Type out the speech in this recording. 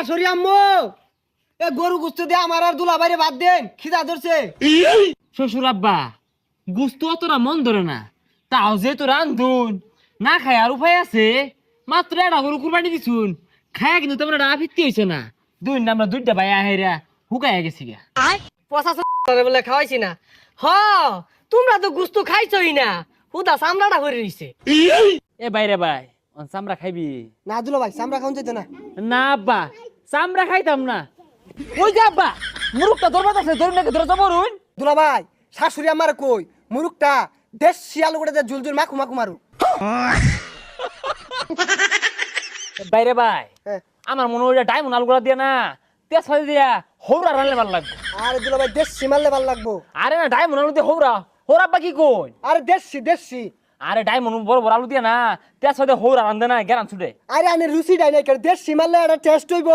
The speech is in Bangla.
সরি আম্মু এ গরু গুস্ত দিয়ে আমার আর দুলা বাইরে বাদ দেন খিদা ধরছে। শ্বশুর আব্বা গুস্ত অতটা মন ধরে না, তাও যেহেতু রান্ধুন না খায় আর উপায় আছে। মাত্র একটা গরু কুরবানি দিছুন, খায় কিন্তু তোমরা ফিরতে হয়েছে না। আমরা দুইটা ভাই আহেরা হুকাইয়া গেছি গা। পচা বলে খাওয়াইছি না। হ তোমরা তো গুস্ত খাইছই না, হুদা চামড়াটা হয়ে রইছে। এ বাইরে ভাই চামড়া খাইবি? না দুলা ভাই চামড়া খাওয়া যেত না। না আব্বা চামড়া খাইতাম না। ওই যে আব্বা মুরুখটা ধরবা আছে, ধরুন নাকি ধরে যাবো রুন। দুলা ভাই শাশুড়ি আমার কই মুরুকটা দেশি আলু করে ঝুল ঝুল মাখু মাখু মারু। বাইরে ভাই হ্যাঁ। আমার মনে হয় ডায়মন্ড আলুগুলা দিয়া না তেজ দিয়া হৌরা রানলে ভালো লাগবে। আরে দুলা ভাই দেশি মারলে ভাল লাগবো। আরে না ডায়মন্ড আলু দিয়ে হৌরা হৌরা আব্বা কি কই? আরে দেশি দেশি। আরে ডায়মন্ড বড় বড় আলু দিয়া না তেজ হৌরা রান্ধে না গেরান ছুটে। আরে আনে রুচি ডাই নাই দেশি মারলে একটা টেস্ট হইব।